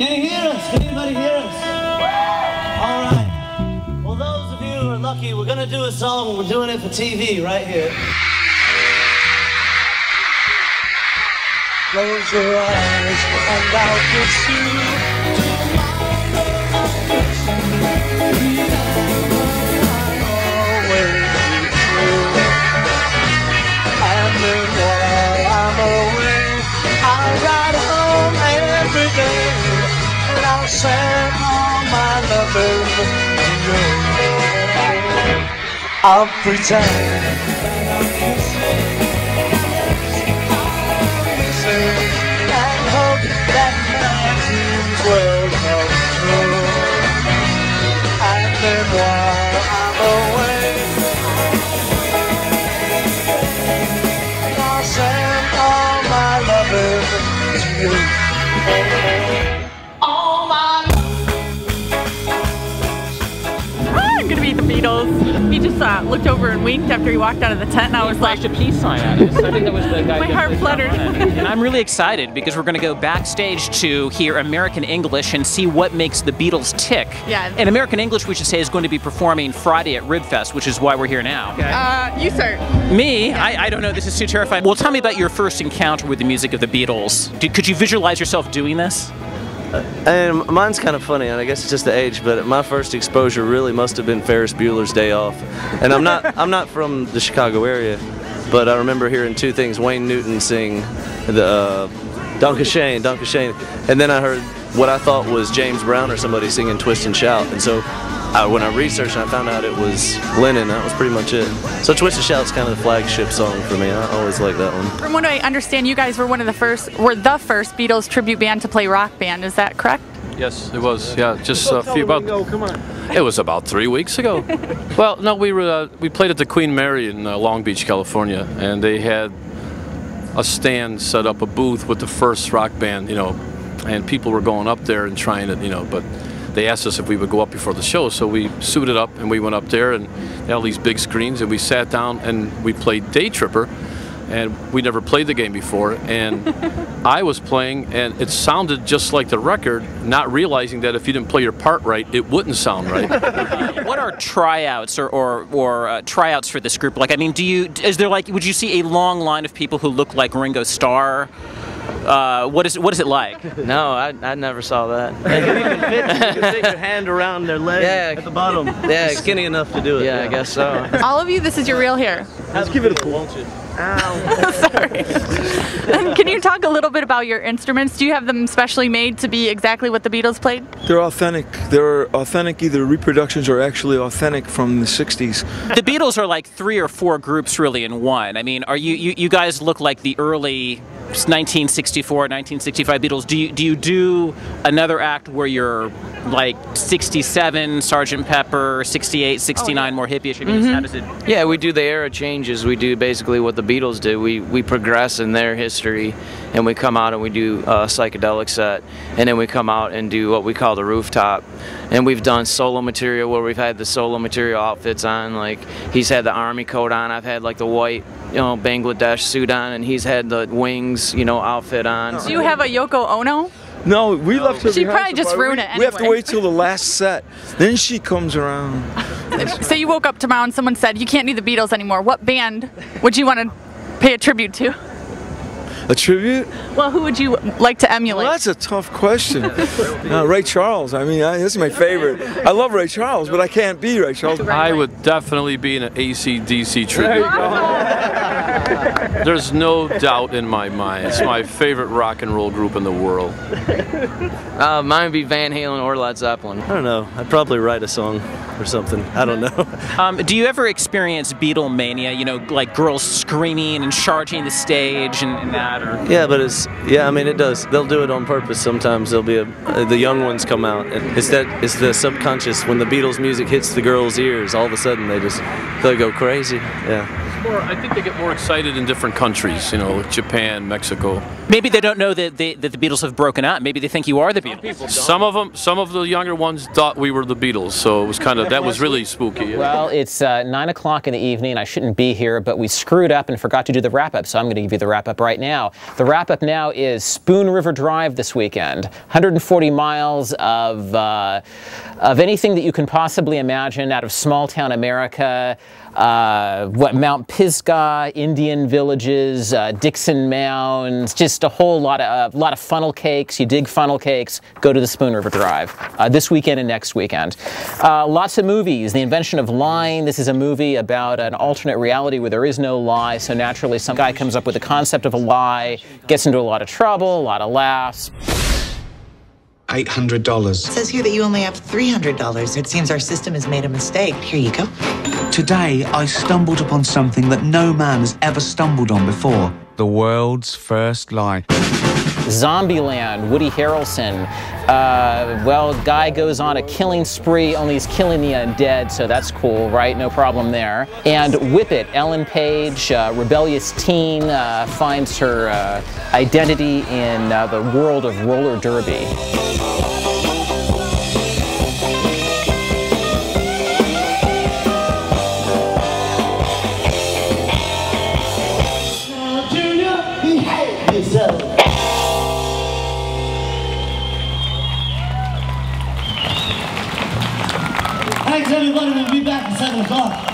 Can you hear us? Can anybody hear us? All right. Well, those of you who are lucky, we're going to do a song. We're doing it for TV right here. Close your eyes and I'll kiss you. I'll send all my loving to you. I'll pretend that I'm kissing and hope that my dreams will come true. And then while I'm away, I'll send all my loving to you. To be the Beatles. He just looked over and winked after he walked out of the tent, and I was like, a peace sign at us. I think that was the guy. My heart fluttered. And I'm really excited because we're going to go backstage to hear American English and see what makes the Beatles tick. Yeah. And American English, we should say, is going to be performing Friday at Ribfest, which is why we're here now. You start. Me? I don't know. This is too terrifying. Well, tell me about your first encounter with the music of the Beatles. Could you visualize yourself doing this? And mine's kind of funny, and I guess it's just the age, but my first exposure really must have been Ferris Bueller's Day Off. And I'm not from the Chicago area, but I remember hearing two things: Wayne Newton sing the Danke Schoen, Danke Schoen, and then I heard what I thought was James Brown or somebody singing Twist and Shout. And so when I researched and I found out it was Lennon, that was pretty much it. So Twist and Shout's kind of the flagship song for me. I always like that one. From what I understand, you guys were the first Beatles tribute band to play Rock Band. Is that correct? Yes, it was. Yeah, just a few It was about 3 weeks ago. Well, no, we played at the Queen Mary in Long Beach, California, and they had a stand set up, a booth with the first Rock Band, you know, and people were going up there and trying it, you know, but they asked us if we would go up before the show, so we suited up and we went up there, and they had all these big screens, and we sat down and we played Day Tripper, and we never played the game before, and I was playing and it sounded just like the record, not realizing that if you didn't play your part right, it wouldn't sound right. What are tryouts or tryouts for this group like? I mean, would you see a long line of people who look like Ringo Starr? What is it like? No, I never saw that. You can take your hand around their leg at the bottom. Yeah, skinny enough to do it. Yeah, I guess so. All of you, this is your real hair. Let's give it a pull, won't you? Ow. Sorry. Can you talk a little bit about your instruments? Do you have them specially made to be exactly what the Beatles played? They're authentic. They're authentic, either reproductions or actually authentic from the 60s. The Beatles are like 3 or 4 groups really in one. I mean, are you guys look like the early 1964, 1965 Beatles. Do you do another act where you're like 67, Sgt. Pepper, 68, 69, more hippie-ish? I mean, how does it? Yeah, we do the era changes. We do basically what the Beatles did. We progress in their history, and we come out and we do a psychedelic set, and then we come out and do what we call the rooftop. And we've done solo material where we've had the solo material outfits on, like he's had the army coat on, I've had like the white, you know, Bangladesh suit on, and he's had the wings, you know, outfit on. Do you have a Yoko Ono? No, we left her. She'd probably just ruin it anyway. We have to wait till the last set, then she comes around. So you woke up tomorrow and someone said, you can't do the Beatles anymore. What band would you want to pay a tribute to? A tribute? Well, who would you like to emulate? Well, that's a tough question. Ray Charles. I mean, this is my favorite. I love Ray Charles, but I can't be Ray Charles. I would definitely be in an AC/DC tribute. There's no doubt in my mind. It's my favorite rock and roll group in the world. Mine would be Van Halen or Led Zeppelin. I don't know. I'd probably write a song or something. I don't know. Do you ever experience Beatlemania? You know, like girls screaming and charging the stage and that? Or? Yeah, but I mean, it does. They'll do it on purpose. Sometimes there'll be the young ones come out. It's the subconscious. When the Beatles music hits the girls' ears, all of a sudden they'll go crazy. Yeah. I think they get more excited in different countries, you know, Japan, Mexico. Maybe they don't know that the Beatles have broken up. Maybe they think you are the Beatles. Some of the younger ones thought we were the Beatles, so it was that was really spooky. Yeah. Well, it's 9 o'clock in the evening. I shouldn't be here, but we screwed up and forgot to do the wrap-up, so I'm going to give you the wrap-up right now. The wrap-up now is Spoon River Drive this weekend. 140 miles of anything that you can possibly imagine out of small-town America. Mount Pisgah, Indian villages, Dixon Mounds, just a whole lot of funnel cakes. You dig funnel cakes, go to the Spoon River Drive this weekend and next weekend. Lots of movies. The Invention of Lying. This is a movie about an alternate reality where there is no lie, so naturally some guy comes up with the concept of a lie, gets into a lot of trouble, a lot of laughs. $800. It says here that you only have $300. It seems our system has made a mistake. Here you go. Today, I stumbled upon something that no man has ever stumbled on before. The world's first lie. Zombieland, Woody Harrelson. Well, guy goes on a killing spree, only he's killing the undead, so that's cool, right? No problem there. And Whip It, Ellen Page, rebellious teen, finds her identity in the world of roller derby. Thanks everybody, we'll be back at 7 o'clock.